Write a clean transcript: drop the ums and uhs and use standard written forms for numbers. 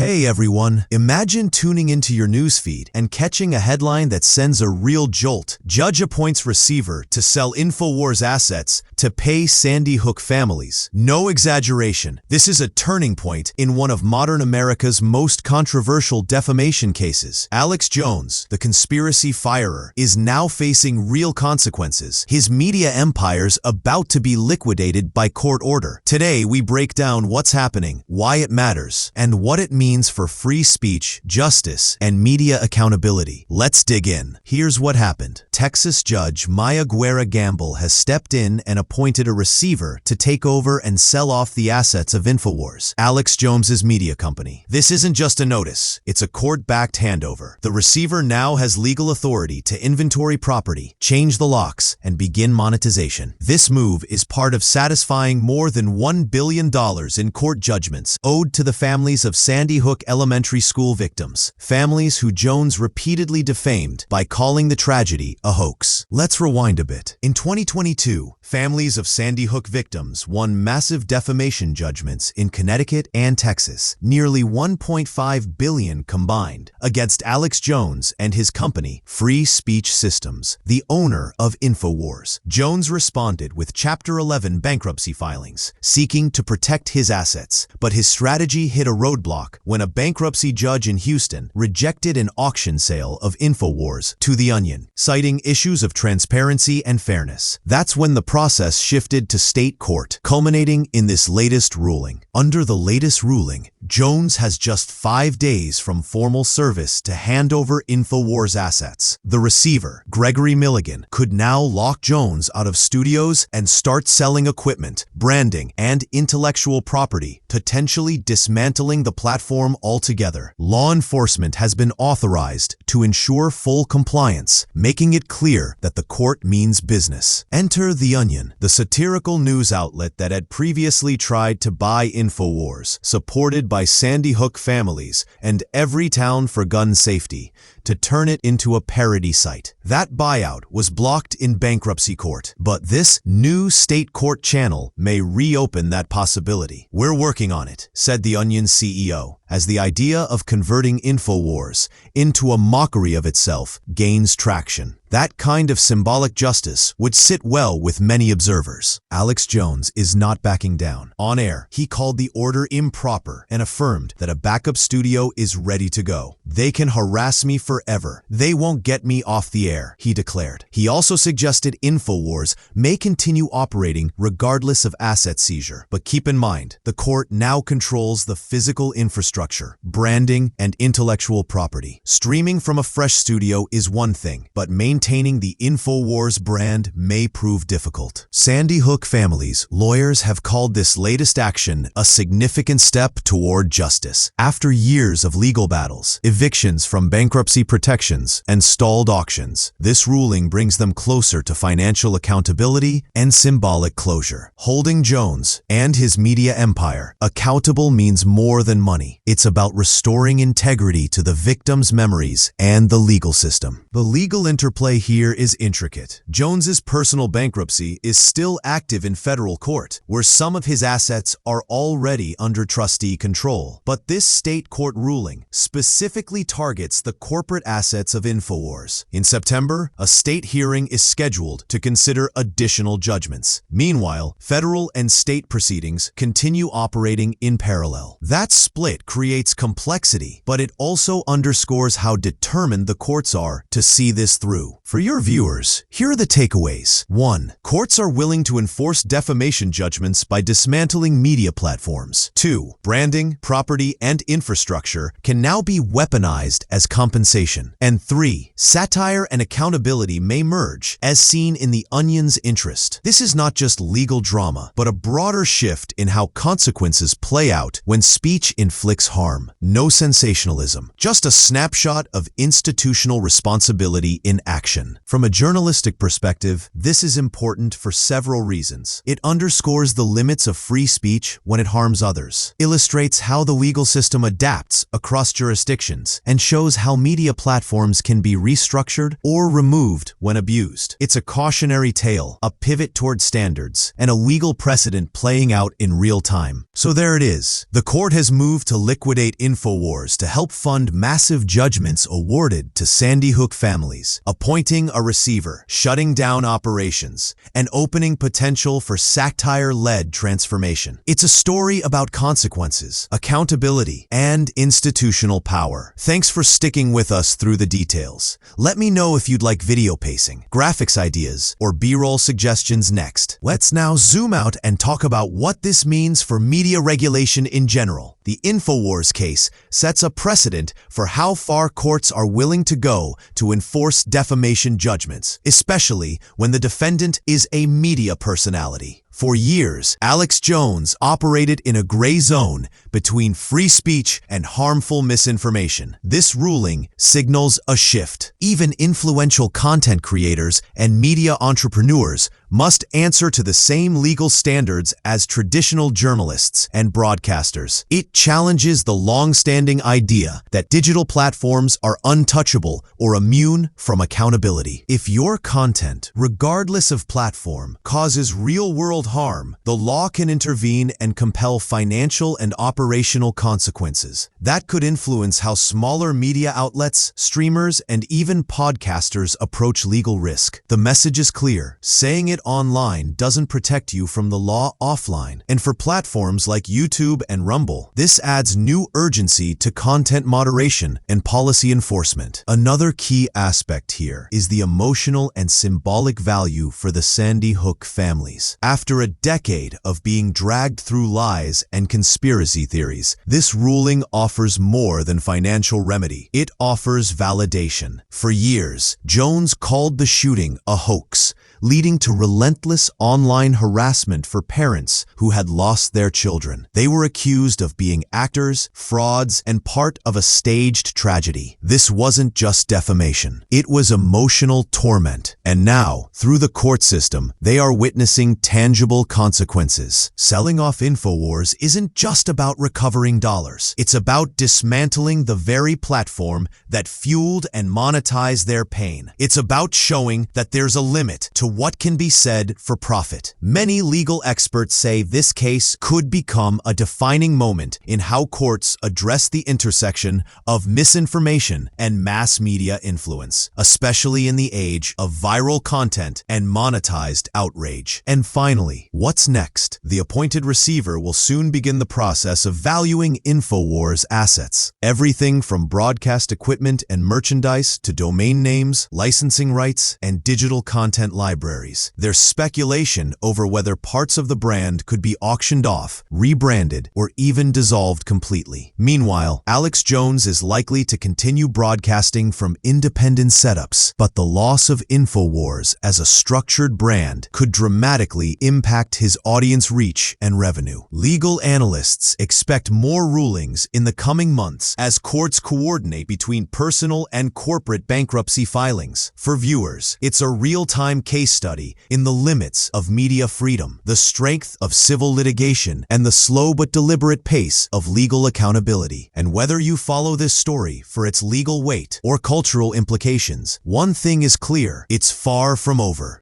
Hey everyone, imagine tuning into your newsfeed and catching a headline that sends a real jolt. Judge appoints receiver to sell Infowars assets to pay Sandy Hook families. No exaggeration, this is a turning point in one of modern America's most controversial defamation cases. Alex Jones, the conspiracy firer, is now facing real consequences. His media empire's about to be liquidated by court order. Today we break down what's happening, why it matters, and what it means for free speech, justice, and media accountability. Let's dig in. Here's what happened. Texas Judge Maya Guerra Gamble has stepped in and appointed a receiver to take over and sell off the assets of Infowars, Alex Jones's media company. This isn't just a notice, it's a court-backed handover. The receiver now has legal authority to inventory property, change the locks, and begin monetization. This move is part of satisfying more than $1 billion in court judgments owed to the families of Sandy Hook elementary school victims, families who Jones repeatedly defamed by calling the tragedy a hoax. Let's rewind a bit. In 2022, families of Sandy Hook victims won massive defamation judgments in Connecticut and Texas, nearly $1.5 billion combined, against Alex Jones and his company, Free Speech Systems, the owner of Infowars. Jones responded with Chapter 11 bankruptcy filings, seeking to protect his assets, but his strategy hit a roadblock when a bankruptcy judge in Houston rejected an auction sale of Infowars to The Onion, citing issues of transparency and fairness. That's when the process shifted to state court, culminating in this latest ruling. Under the latest ruling, Jones has just 5 days from formal service to hand over Infowars assets. The receiver, Gregory Milligan, could now lock Jones out of studios and start selling equipment, branding, and intellectual property, potentially dismantling the platform altogether. Law enforcement has been authorized to ensure full compliance, making it clear that the court means business. Enter The Onion, the satirical news outlet that had previously tried to buy Infowars, supported by Sandy Hook families and Everytown for gun safety, to turn it into a parody site. That buyout was blocked in bankruptcy court, but this new state court channel may reopen that possibility. We're working on it, said The Onion's CEO, as the idea of converting Infowars into a mockery of itself gains traction. That kind of symbolic justice would sit well with many observers. Alex Jones is not backing down. On air, he called the order improper and affirmed that a backup studio is ready to go. "They can harass me forever. They won't get me off the air," he declared. He also suggested Infowars may continue operating regardless of asset seizure. But keep in mind, the court now controls the physical infrastructure, branding, and intellectual property. Streaming from a fresh studio is one thing, but maintaining the Infowars brand may prove difficult. Sandy Hook families' lawyers have called this latest action a significant step toward justice. After years of legal battles, evictions from bankruptcy protections, and stalled auctions, this ruling brings them closer to financial accountability and symbolic closure. Holding Jones and his media empire accountable means more than money. It's about restoring integrity to the victims' memories and the legal system. The legal interplay here is intricate. Jones's personal bankruptcy is still active in federal court, where some of his assets are already under trustee control. But this state court ruling specifically targets the corporate assets of Infowars. In September, a state hearing is scheduled to consider additional judgments. Meanwhile, federal and state proceedings continue operating in parallel. That split creates complexity, but it also underscores how determined the courts are to see this through. For your viewers, here are the takeaways. 1. Courts are willing to enforce defamation judgments by dismantling media platforms. 2. Branding, property, and infrastructure can now be weaponized as compensation. And 3. Satire and accountability may merge, as seen in The Onion's interest. This is not just legal drama, but a broader shift in how consequences play out when speech inflicts harm. No sensationalism, just a snapshot of institutional responsibility in action. reduction. From a journalistic perspective, this is important for several reasons. It underscores the limits of free speech when it harms others, illustrates how the legal system adapts across jurisdictions, and shows how media platforms can be restructured or removed when abused. It's a cautionary tale, a pivot toward standards, and a legal precedent playing out in real time. So there it is. The court has moved to liquidate Infowars to help fund massive judgments awarded to Sandy Hook families, appointing a receiver, shutting down operations, and opening potential for satire-led transformation. It's a story about consequences, accountability, and institutional power. Thanks for sticking with us through the details. Let me know if you'd like video pacing, graphics ideas, or B-roll suggestions next. Let's now zoom out and talk about what this means for media regulation in general. The Infowars case sets a precedent for how far courts are willing to go to enforce defamation judgments, especially when the defendant is a media personality. For years, Alex Jones operated in a gray zone between free speech and harmful misinformation. This ruling signals a shift. Even influential content creators and media entrepreneurs must answer to the same legal standards as traditional journalists and broadcasters. It challenges the long-standing idea that digital platforms are untouchable or immune from accountability. If your content, regardless of platform, causes real-world harm, the law can intervene and compel financial and operational consequences. That could influence how smaller media outlets, streamers, and even podcasters approach legal risk. The message is clear. Saying it online doesn't protect you from the law offline. And for platforms like YouTube and Rumble, this adds new urgency to content moderation and policy enforcement. Another key aspect here is the emotional and symbolic value for the Sandy Hook families. After a decade of being dragged through lies and conspiracy theories, this ruling offers more than financial remedy. It offers validation. For years, Jones called the shooting a hoax, leading to relentless online harassment for parents who had lost their children. They were accused of being actors, frauds, and part of a staged tragedy. This wasn't just defamation. It was emotional torment. And now, through the court system, they are witnessing tangible consequences. Selling off Infowars isn't just about recovering dollars. It's about dismantling the very platform that fueled and monetized their pain. It's about showing that there's a limit to what can be said for profit. Many legal experts say this case could become a defining moment in how courts address the intersection of misinformation and mass media influence, especially in the age of viral content and monetized outrage. And finally, what's next? The appointed receiver will soon begin the process of valuing Infowars assets. Everything from broadcast equipment and merchandise to domain names, licensing rights, and digital content libraries. There's speculation over whether parts of the brand could be auctioned off, rebranded, or even dissolved completely. Meanwhile, Alex Jones is likely to continue broadcasting from independent setups, but the loss of Infowars as a structured brand could dramatically impact his audience reach and revenue. Legal analysts expect more rulings in the coming months as courts coordinate between personal and corporate bankruptcy filings. For viewers, it's a real-time case study in the limits of media freedom, the strength of civil litigation, and the slow but deliberate pace of legal accountability. And whether you follow this story for its legal weight or cultural implications, one thing is clear: it's far from over.